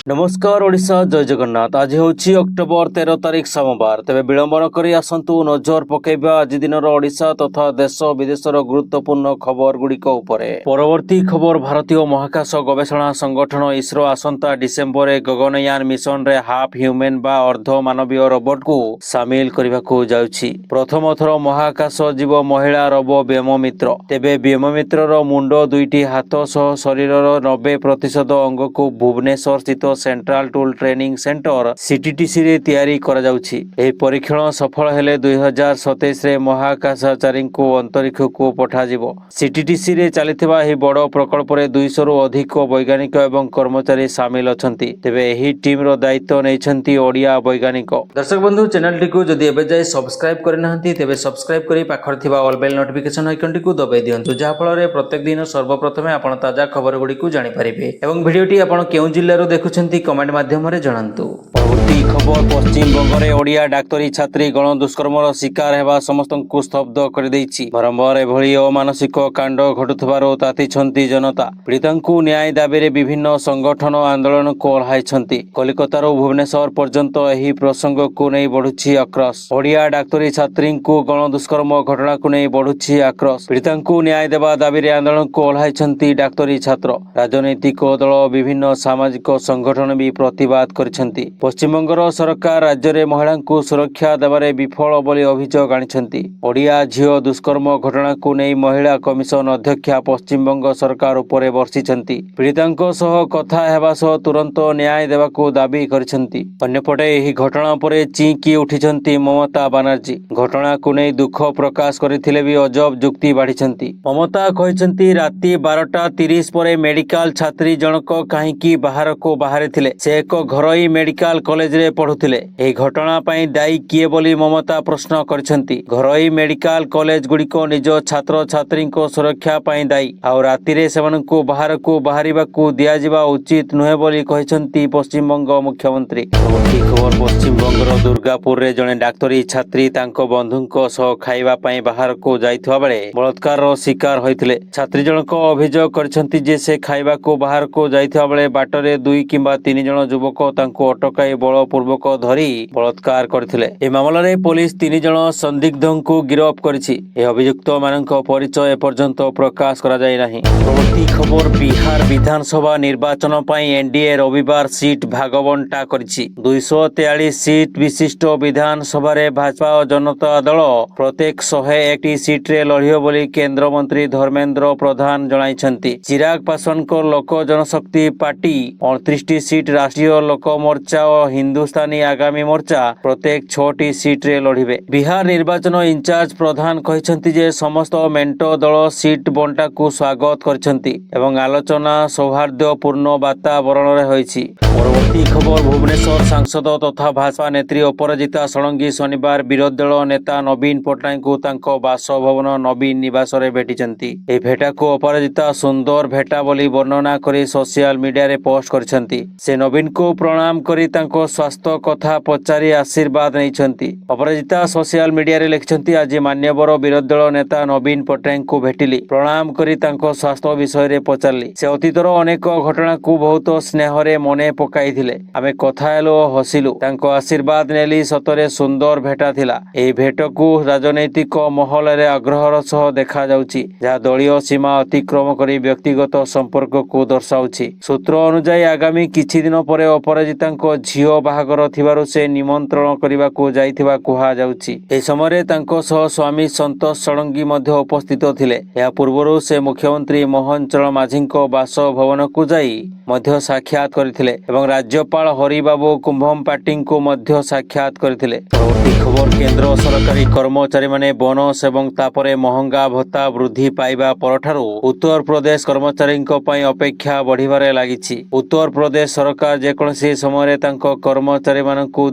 नमस्कार ओडिशा जय जगन्नाथ। आज होची अक्टोबर 13 तारिख सोमवार। तेबे विलंबन करी आसंतु नजर पकेबा आज दिनर ओडिशा तथा देश विदेशर गुरुत्वपूर्ण खबर गुड़िक उपरे। परवर्ती खबर भारतीय महाकाश गवेषणा संगठन इसरो आसंता डिसेम्बर गगनयान मिशन रे हाफ ह्यूमन बा अर्ध मानवीय रोबोट को सामिल करबाकू जाउछि। प्रथम थर महाकाश जीव महिला रोबो व्योममित्र। तेबे व्योममित्रर मुंड दुईटी हाथ सह शरीरर 90% अंग को भुवनेश्वर स्थित सेंट्रल टूल ट्रेनिंग सेंटर सीटीटीसी रे तैयारी करा जाउछि। एही परीक्षण सफल हेले 2027 रे महाकाशचारी को अंतरिक्ष को पठा जिवो। सीटीटीसी रे चलिथिबा एही बड़ प्रकल्प रे 200 रु अधिक वैज्ञानिक एवं कर्मचारी शामिल अछंती। तेबे एही टीम रो दायित्व नेछंती ओडिया वैज्ञानिक। दर्शक बंधु चैनल टी को जदि एबे जाय सब्सक्राइब करनाहंती तेबे सब्सक्राइब करी पाखर थिबा ऑल बेल नोटिफिकेशन आइकन टी को दबाई दियंतु, जाहा फल रे प्रत्येक दिन सर्वप्रथमे आपण ताजा खबर गुडी को जानि परिबे। एवं वीडियो टी आपण केउ जिल्ला रो देखुछंती कमेंट माध्यम रे जणांतु। परवर्ती खबर पश्चिम बंग रे ओडिया डाक्तरी छात्री गण दुष्कर्मर शिकार हेबा समस्तंकु स्तब्ध कर दैछि। बारंबार एभଳି अमानसिक कांड घटुथबारो तातिछंती जनता। पीड़ितांकु न्याय दाबी रे विभिन्न संगठन आंदोलन को ओह्लाइछंती। कलिकता रो भुवनेश्वर पर्यंत एही प्रसंग को नै बढ़ुछि आक्रोश। ओडिया डाक्तरी छात्रींकु गण दुष्कर्म घटना को नै बढ़ुछि आक्रोश। पीड़ितांकु न्याय देबा दाबी रे आंदोलन को ओह्लाइछंती डाक्तरी छात्र। राजनैतिक दल विभिन्न सामाजिक संगठन भी प्रतिवाद करिसेंती। पश्चिमबंगर सरकार राज्य रे महिला को सुरक्षा देबारे विफल बोली अभियोग आनिसेंती। ओडिया झियो दुष्कर्म घटना को नै महिला कमिशन अध्यक्षा पश्चिमबंग सरकार उपरे वर्षिसेंती। पीड़ितांको सह कथा हेबा सह तुरंत न्याय देबाको दाबी करिसेंती। अन्यपटे एही घटना परे चिंकी उठिसेंती ममता बानर्जी। घटना को नै दुख प्रकाश करिथिले भी अजब जुक्ति बाढिसेंती। ममता कहिसेंती राति 12:30 परे मेडिकल छात्री जनक काहींकी बाहर को बाहर थिले। से एक घरोई मेडिकल कॉलेज रे पढुथिले। एही घटना पई दायी किए बोली ममता प्रश्न करिसेंती। घरोई मेडिकल कॉलेज गुड़िको निज छात्र छात्री को सुरक्षा पई दायी। आउ राति रे सेमानकु बाहर को बाहरिबाकू दिया जिबा उचित नुहे बोली कहिसेंती पश्चिमबंग मुख्यमंत्री। परवर्ती खबर पश्चिमबंगर दुर्गापुर रे जणे डाक्तरी छात्री तांको बंधुंको सह खाइबा पई बाहर को जाइथवा बेले बलात्कार रो शिकार होइथिले। छात्री जनक अभियोग करिसेंती जे से खाइबा को बाहर को जाइथवा बेले बाटरे 2 किंबा 3 जण युवक तांको अटकाई बलपूर्वक धरी बलात्कार करथिले। ए मामला रे पुलिस 3 जण संदिग्धंकु गिरफ्त करिछि। ए अभियुक्त मानक परिचय एपर्यंत प्रकाश करा जाय नाही। परवर्ती खबर बिहार विधानसभा निर्वाचन पई एनडीए रविवार सीट भागबंटा करिछि। 243 सीट विशिष्ट विधानसभा रे भाजपा और जनता दल प्रत्येक 101 सीट रे लढियो बोली केंद्र मंत्री धर्मेंद्र प्रधान जणाइछंती। चिराग पासवान को लोक जनशक्ति पार्टी 29 सीट, राष्ट्रीय लोक मोर्चा और हिंदुस्तानी आगामी मोर्चा प्रत्येक 6टी सीट रे लढिबे। बिहार निर्वाचन इंचार्ज प्रधान कहिसेंती जे समस्त मेंटो दल सीट बंटा को स्वागत करछंती एवं आलोचना सौहार्दपूर्ण वातावरण रे होईछि। परवर्ती खबर भुवनेश्वर सांसद तथा भाजपा नेत्री अपराजिता षडंगी शनिवार विरोधी दल नेता नवीन पट्टनायक को तांको बासभवन नवीन निवास रे भेटिचंती। ए भेटा को अपराजिता सुंदर भेटा बोली वर्णना करी सोशल मीडिया रे पोस्ट करछंती। से नवीन को प्रणाम करी तांको स्वास्थ्य कथा पचारी आशीर्वाद नैछंती। अपराजिता सोशल मीडिया रे लिखछंती आज मान्यवर विरोधी दल नेता नवीन पट्टनायक को भेटिली, प्रणाम करी तांको स्वास्थ्य विषय रे पचारली। से अतीतर अनेक घटना को बहुत स्नेह रे मने पकाइथिले। आमे कथा हेलो हसिलु, तांको आशीर्वाद नेली। सतरे सुंदर भेटा थिला। एही भेट को राजनैतिक महल रे आग्रहर सह देखा जाउची, जहा दलीय सीमा अतिक्रम करी व्यक्तिगत संपर्क को दर्शाउची। सूत्र अनुसार आगामी किछि दिन परे अपराजितांको झियो बाहागर थिबारु से निमंत्रण करिबाकू जाइथिबा कुहा जाउची। ए समय तांको सह स्वामी संतोष षडंगी मध्य उपस्थित थिले। या पूर्वरु से मुख्यमंत्री मोहन चरण माझींको बासभवन को जाई मध्य साक्षात करथिले एवं राज्यपाल हरिबाबू कुंभम को मध्य साक्षात करथिले। परवर्ती खबर केंद्र सरकारी कर्मचारी माने बोनस एवं तापरे महंगा भत्ता वृद्धि पाइबा परठारु उत्तर प्रदेश कर्मचारी पई अपेक्षा बढ़िबारे लागिछि। उत्तर प्रदेश सरकार जेकोसी समय तांको कर्मचारी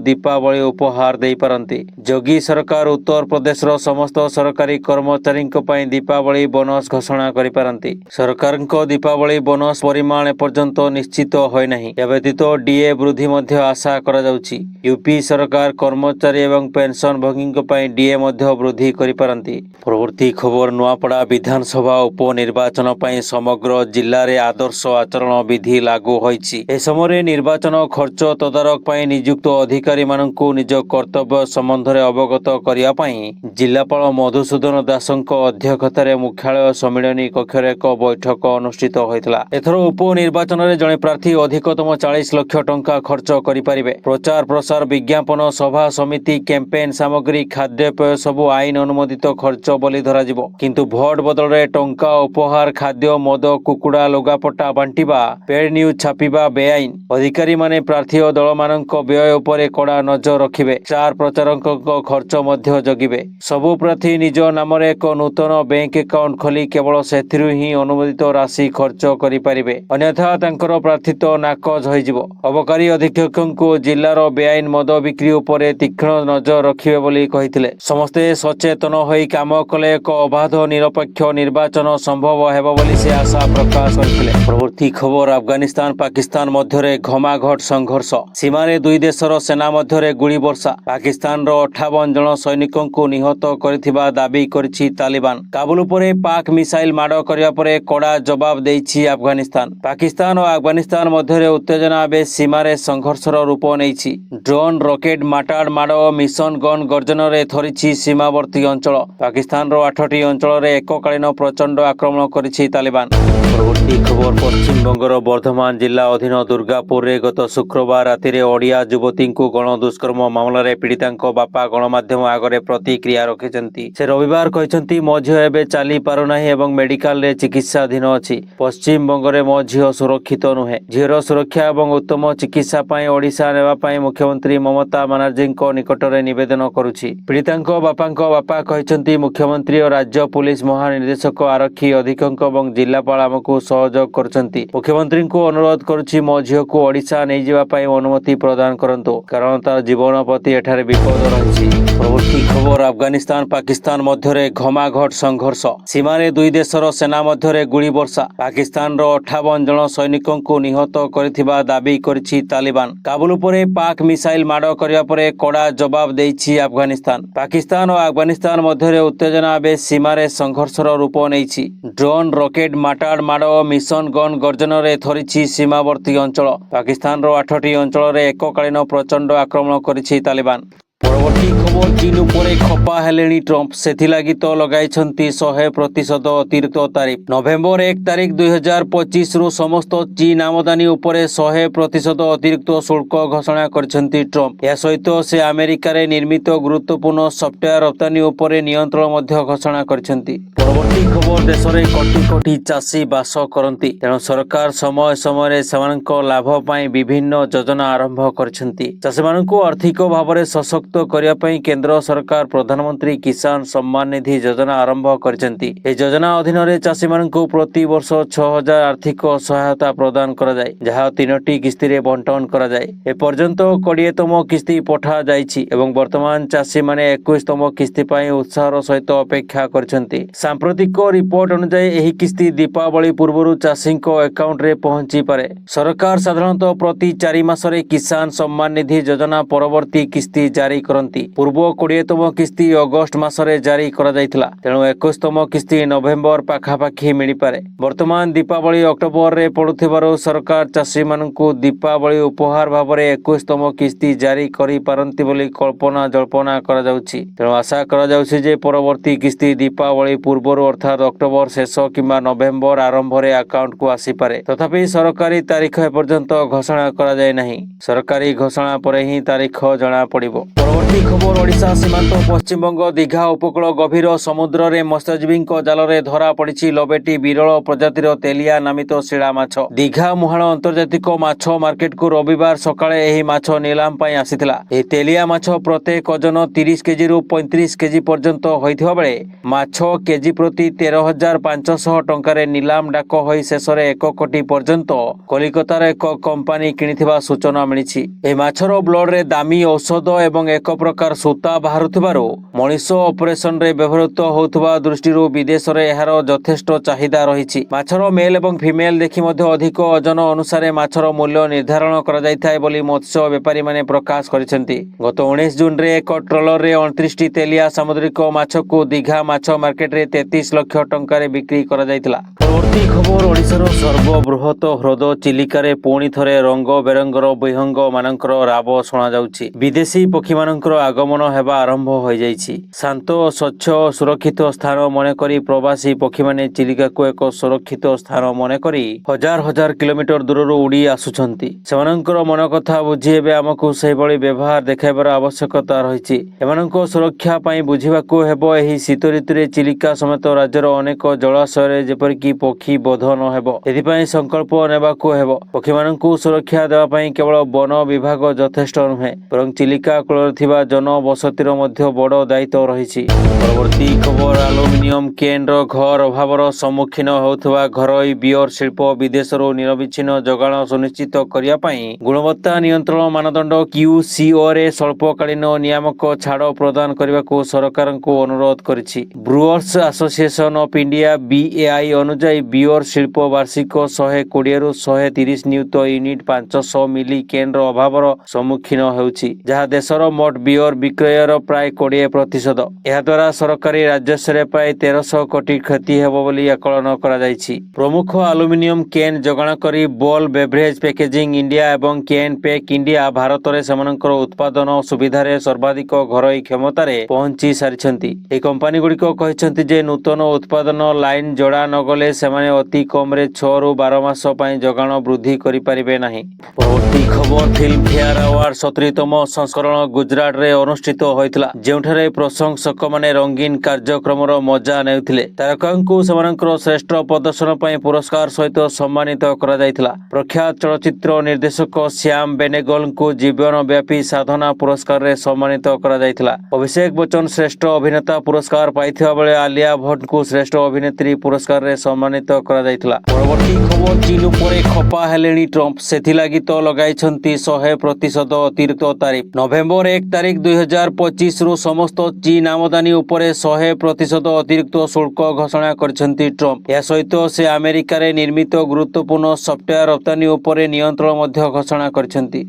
दीपावली उपहार दे पारंती। योगी सरकार उत्तर प्रदेशर समस्त सरकारी कर्मचारी दीपावली बोनस घोषणा करि पारंती। सरकार दीपावली बोनस परिमाण एपर्यंत निश्चित होय नाही। या व्यतीत डीए वृद्धि मध्य आशा करा जाउछि। यूपी सरकार कर्मचारी एवं पेंशन भोगी डीए मध्य वृद्धि करि पारंती। परवर्ती खबर नुआपड़ा विधानसभा उपनिर्वाचन पई समग्र जिल्ला रे आदर्श आचरण विधि लागू होईछि। ए समय निर्वाचन खर्च तदारक पई नियुक्त अधिकारी माननकु निज कर्तव्य संबंध रे अवगत करिया पई जिल्लापाल मधुसूदन दासଙ୍କ अध्यक्षतार मुख्यालय सम्मिलनी कक्ष रे एक बैठक अनुष्ठित होइतला। एथर उपनिर्वाचन रे जणे प्रार्थी अधिकतम 40 लाख टंका खर्च करि परिबे। प्रचार प्रसार विज्ञापन सभा समिति कैंपेन सामग्री खाद्यपेय सबु आईन अनुमोदित खर्च बोली धरा जिवो। किंतु भोट बदल रे टंका उपहार खाद्य मद कुकुड़ा लुगापटा बांटिबा पेड न्यूज छापिबा बेआईन। अधिकारी माने प्रार्थी और दल मानक व्यय उपरे कड़ा नजर रखिबे। स्टार प्रचारक खर्च मध्य जगिबे। सबु प्रार्थी निज नाम रे एक नूतन बैंक अकाउंट खोली केवल सेथिरु ही अनुमोदित राशि खर्च करि परिबे। अन्यथा तांकर प्रार्थीत्व नाकच होइजिवो। अबकारी अधीक्षकଙ୍କୁ जिल्लार बेआईन मद बिक्री उपरे तीक्ष्ण नजर रखिबे बोली कहिथिले। समस्ते सचेतन होई काम कले एक अबाध निरपेक्ष निर्वाचन संभव हेबो बोली से आशा प्रकाश करथिले। परवर्ती खबर अफगानिस्तान पाकिस्तान मध्यरे घमाघट संघर्ष। सीमारे दुई देशर सेना मध्यरे गुली वर्षा। पाकिस्तान रो 58 जन सैनिकଙ୍କୁ निहत करथिबा दाबी करछि तालिबान। काबुल उपरे पाक मिसाइल माड़ करिया परे कड़ा जवाब देछि अफगानिस्तान। पाकिस्तान और अफगानिस्तान मध्यरे उत्तेजना बे सीमारे संघर्षर रूप नेछि। ड्रोन रॉकेट माटाड माड़ मिशन गन गर्जन रे थरिछि सीमावर्ती अंचल। पाकिस्तान रो 8टी अंचल रे एककालीन प्रचंड आक्रमण करिछि तालिबान। परवर्ती खबर पश्चिमबंगर बर्धमान जिला अधीन दुर्गापुर रे गत शुक्रवार राति रे ओडिया युवती को गण दुष्कर्म मामला रे पीड़ितांको बापा गणमाध्यम आगरे प्रतिक्रिया रखिछंती। से रविवार कहिछंती मो झियो एबे चाली पारु नाही एवं मेडिकल रे चिकित्साधीन अछि। पश्चिमबंग रे मो झियो सुरक्षित नुहे। झियोर सुरक्षा एवं उत्तम चिकित्सा पई ओडिशा नेबा पई मुख्यमंत्री ममता बनर्जी को निकट रे निवेदन करुछि। पीड़ितांको बापांको बापा कहिछंती मुख्यमंत्री और राज्य पुलिस महानिर्देशक आरक्षी अधीक्षक एवं जिलापाल आमको सहयोग करछंती। मुख्यमंत्री को अनुरोध करुछि मो झियो को ओडिशा नै जिबा पई अनुमति प्रदान करंतो कारण तार जीवन प्रति एठारे विपद रहिछि। परवर्ती खबर अफगानिस्तान पाकिस्तान मध्यरे घमाघट संघर्ष। सीमारे दुई देशर सेना मध्यरे गुली वर्षा। पाकिस्तान रो 58 जन सैनिकଙ୍କୁ निहत करथिबा दाबी करछि तालिबान। काबुल उपरे पाक मिसाइल माड़ करिया परे कड़ा जवाब देछि अफगानिस्तान। पाकिस्तान और अफगानिस्तान मध्यरे उत्तेजना बे सीमारे संघर्षर रूप नेछि। ड्रोन रॉकेट माटाड माड़ मिशन गन गर्जन रे थरिछि सीमावर्ती अंचल। पाकिस्तान रो 8टी अंचल रे एककालीन प्रचंड आक्रमण करिछि तालिबान। परवर्ती खबर चीन उपरे खपा हेलेनी ट्रंप सेथिलागि तो लगाइछंती 100% अतिरिक्त तारिफ। नवेम्बर 1 तारिख 2025 रु समस्त चीन आमदानी उपरे 100% अतिरिक्त शुल्क घोषणा करछंती ट्रंप। या सहित से अमेरिका रे निर्मित गुरुत्वपूर्ण सॉफ्टवेयर रप्तानी उपरे नियंत्रण मध्य घोषणा करछंती। परवर्ती खबर देश रे कोटी कोटी चासी बास करंती तेणु सरकार समय समय सेमानक लाभ पई विभिन्न योजना आरंभ करछंती। चासी मानकु आर्थिक भाव सशक्त करिया पई केंद्र सरकार प्रधानमंत्री किसान सम्मान निधि योजना आरंभ करछंती। ए योजना अधीन रे चासी मानकु प्रति वर्ष 6000 आर्थिक सहायता प्रदान करा जाय जहा 3टी किस्ती रे बंटन करा जाय। ए पर्यंत 20तम किस्ती पठा जायछि एवं वर्तमान चासी माने 21तम किस्ती पई उत्साहर सहित अपेक्षा करछंती। सांप्रतिक रिपोर्ट अनुसार एही किस्ती दीपावली पूर्वरु चासीक अकाउंट रे पहुंची पारे। सरकार साधारणतः प्रति 4 मास रे किसान सम्मान निधि योजना परवर्ती किस्ती जारी करंती। पूर्व 20तम किस्ती अगस्त मासरे जारी करा जायतिला तेणु 21तम किस्ती नवेम्बर पाखापाखी मिली पारे। वर्तमान दीपावली अक्टोबर रे पड़ुथिबारु सरकार चासी मानकु दीपावली उपहार भाबरे 21तम किस्ती जारी करि पारंती बोली कल्पना जल्पना करा जाउछि। तेणु आशा करा जाउछि जे परवर्ती किस्ती दीपावली पूर्वरु अर्थात अक्टोबर शेष किंबा नवेम्बर आरंभ रे अकाउंट को आसी पारे। तथापि सरकारी तारीख एपर्यंत घोषणा करा जाय नाही। सरकारी घोषणा परे ही तारीख जणा पड़िबो। পরবর্তী খবর ওড়িশা সীমান্ত পশ্চিমবঙ্গ দীঘা উপকূল গভীর সমুদ্রে মৎস্যজীবীଙ୍କ জালরে ধরা পড়িছি লবেটি বিরল প্রজাতির তেলিয়া নামিত শিଳା মাছ। দীঘা ମୁହାଣ আন্তর্জাতিক মাছ মার্কেটକୁ রবিবার সকালে এই মাছ নিলাম পাই আসিଥିଲା। এই তেলিয়া মাছ প্রত্যেক ওজন 30 কেজিরু 35 কেজি পর্যন্ত হইଥିବା ବେଳେ মাছ কেজি প্রতি 13,500 টঙ্কারে নিলাম ডাক হই শেষরে 1 কোটি পর্যন্ত কলিকতার এক কোম্পানি কিনিଥିବା সূচনা মিଳିଛି। এই মাছর ব্লডরে দামি ঔষধ এবং এক প্রকার সূতা বাহারুଥିବାରୁ মଣିଷ অপারেশনরে ব্যবহৃত ହେଉଥିବା দৃষ্টিରୁ বিদেশরে এହାର যথেষ্ট চাহিদা রয়েছে। মাছর মেল এবং ফিমেল দেখি মধ্যে অধিক ওজন অনুসারে মাছর মূল্য নির্ধারণ করা যাইଥାଏ ବୋଲି মৎস্য বেপারী মানে প্রকাশ କରିଛନ୍ତି। গত 19 জুନରେ এক ট্রলরে 29টি তেলিয়া সামুদ্রিক মাছକୁ দীঘা মাছ মার্কেটরে 33 লক্ষ টঙ্কারে বিক্রি করা যাইଥିଲା। পরবর্তী খবর ওড়িশার সর্ববৃহৎ হ্রদ চিলিকারে পুଣି থরে রঙ্গ বেরঙ্গর বিহঙ্গ ମାନଙ୍କର ରାବ ଶୁଣାଯାଉଛି। ବିଦେଶୀ ପକ୍ଷୀମାନଙ୍କର ଆଗମନ ହେବା ଆରମ୍ଭ ହୋଇଯାଇଛି। ଶାନ୍ତ ସ୍ୱଚ୍ଛ ଓ ସୁରକ୍ଷିତ ସ୍ଥାନ ମନେକରି ପ୍ରବାସୀ ପକ୍ଷୀମାନେ ଚିଲିକାକୁ ଏକ ସୁରକ୍ଷିତ ସ୍ଥାନ ମନେକରି ହଜାର ହଜାର କିଲୋମିଟର ଦୂରରୁ ଉଡ଼ି ଆସୁଛନ୍ତି। ସେମାନଙ୍କର ମନ କଥା ବୁଝି ଏବେ ଆମକୁ ସେହିଭଳି ବ୍ୟବହାର ଦେଖାଇବାର ଆବଶ୍ୟକତା ରହିଛି। ଏମାନଙ୍କ ସୁରକ୍ଷା ପାଇଁ ବୁଝିବାକୁ ହେବ ଏହି ଶୀତ ଋତୁରେ ଚିଲିକା ସମେତ ରାଜ୍ୟର ଅନେକ ଜଳାଶୟରେ ଯେପରିକି ପକ୍ଷୀ ବୋଧ ନ ହେବ ଏଥିପାଇଁ ସଂକଳ୍ପ ନେବାକୁ ହେବ। ପକ୍ଷୀମାନଙ୍କୁ ସୁରକ୍ଷା ଦେବା ପାଇଁ କେବଳ ବନ ବିଭାଗ ଯଥେଷ୍ଟ ନୁହେଁ ବରଂ ଚିଲିକା କୂଳରେ ଥିବା ଜନବସତିର ମଧ୍ୟ ବଡ଼ ଦାୟିତ୍ୱ ରହିଛି। ପରବର୍ତ୍ତୀ ଖବର ଆଲୁମିନିୟମ କେନ୍ର ଘର ଅଭାବର ସମ୍ମୁଖୀନ ହେଉଥିବା ଘରୋଇ ବିୟର ଶିଳ୍ପ ବିଦେଶରୁ ନିରବିଚ୍ଛିନ୍ନ ଯୋଗାଣ ସୁନିଶ୍ଚିତ କରିବା ପାଇଁ ଗୁଣବତ୍ତା ନିୟନ୍ତ୍ରଣ ମାନଦଣ୍ଡ QCOରେ ସ୍ୱଳ୍ପକାଳୀନ ନିୟାମକ ଛାଡ଼ ପ୍ରଦାନ କରିବାକୁ ସରକାରଙ୍କୁ ଅନୁରୋଧ କରିଛି। ବ୍ରୁଅର୍ସ ଆସୋସିଏସନ ଅଫ୍ ଇଣ୍ଡିଆ BAI ଅନୁଯାୟୀ ବିୟର ଶିଳ୍ପ ବାର୍ଷିକ 120ରୁ 130 ନିୟୁତ ୟୁନିଟ୍ 500 ମିଲି କେନ୍ର ଅଭାବର ସମ୍ମୁଖୀନ ହେଉଛି, ଯାହା ଦେଶର ମୋଟ ବିୟର ବିକ୍ରୟର ପ୍ରାୟ 20%। ଏହାଦ୍ୱାରା ସରକାରୀ ରାଜସ୍ୱରେ ପ୍ରାୟ 1300 କୋଟି କ୍ଷତି ହେବ ବୋଲି ଆକଳନ କରାଯାଇଛି। ପ୍ରମୁଖ ଆଲୁମିନିୟମ କେନ୍ ଯୋଗାଣକାରୀ ବୋଲ ବେଭରେଜ ପ୍ୟାକେଜିଂ ଇଣ୍ଡିଆ ଏବଂ କେନ୍ ପେକ୍ ଇଣ୍ଡିଆ ଭାରତରେ ସେମାନଙ୍କର ଉତ୍ପାଦନ ସୁବିଧାରେ ସର୍ବାଧିକ ଘରୋଇ କ୍ଷମତାରେ ପହଞ୍ଚି ସାରିଛନ୍ତି। ଏହି କମ୍ପାନୀଗୁଡ଼ିକ କହିଛନ୍ତି ଯେ ନୂତନ ଉତ୍ପାଦନ ଲାଇନ୍ ଯୋଡ଼ା ନଗଲେ ସେମାନେ ଅତି କମରେ 6ରୁ 12 ମାସ ପାଇଁ ଯୋଗାଣ ବୃଦ୍ଧି କରିପାରିବେ ନାହିଁ। ପରବର୍ତ୍ତୀ ଖବର ଫିଲ୍ମଫେୟାର ଆୱାର୍ଡ 70ତମ ସଂସ୍କରଣ ଗୁଜରାଟରେ ଅନୁଷ୍ଠିତ ହୋଇଥିଲା, ଯେଉଁଠାରେ ପ୍ରଶଂସକମାନେ ରଙ୍ଗୀନ କାର୍ଯ୍ୟକ୍ରମର ମଜା ନେଉଥିଲେ। ତାରକାଙ୍କୁ ସେମାନଙ୍କର ଶ୍ରେଷ୍ଠ ପ୍ରଦର୍ଶନ ପାଇଁ ପୁରସ୍କାର ସହିତ ସମ୍ମାନିତ କରାଯାଇଥିଲା। ପ୍ରଖ୍ୟାତ ଚଳଚ୍ଚିତ୍ର ନିର୍ଦ୍ଦେଶକ ଶ୍ୟାମ ବେନେଗଲଙ୍କୁ ଜୀବନବ୍ୟାପୀ ସାଧନା ପୁରସ୍କାରରେ ସମ୍ମାନିତ କରାଯାଇଥିଲା। ଅଭିଷେକ ବଚ୍ଚନ ଶ୍ରେଷ୍ଠ ଅଭିନେତା ପୁରସ୍କାର ପାଇଥିବା ବେଳେ ଆଲିଆ ଭଟ୍ଟଙ୍କୁ ଶ୍ରେଷ୍ଠ ଅଭିନେତ୍ରୀ ପୁରସ୍କାରରେ ସମ୍ମାନିତ କରାଯାଇଥିଲା। ପରବର୍ତ୍ତୀ ଖବର ଚୀନ ଉପରେ ଖପା ହେଲେଣି ଟ୍ରମ୍ପ, ସେଥିଲାଗି ତ ଲଗାଇଛନ୍ତି 100% ଅତିରିକ୍ତ ତାରିଫ। ନଭେମ୍ବର 1 ତାରିଖ 2025ରୁ ସମସ୍ତ ଚୀନ ଆମଦାନୀ ଉପରେ 100% ଅତିରିକ୍ତ ଶୁଳ୍କ ଘୋଷଣା କରିଛନ୍ତି ଟ୍ରମ୍ପ। ଏହା ସହିତ ସେ ଆମେରିକାରେ ନିର୍ମିତ ଗୁରୁତ୍ୱପୂର୍ଣ୍ଣ ସଫ୍ଟୱେୟାର ରପ୍ତାନୀ ଉପରେ ନିୟନ୍ତ୍ରଣ ମଧ୍ୟ ଘୋଷଣା କରିଛନ୍ତି।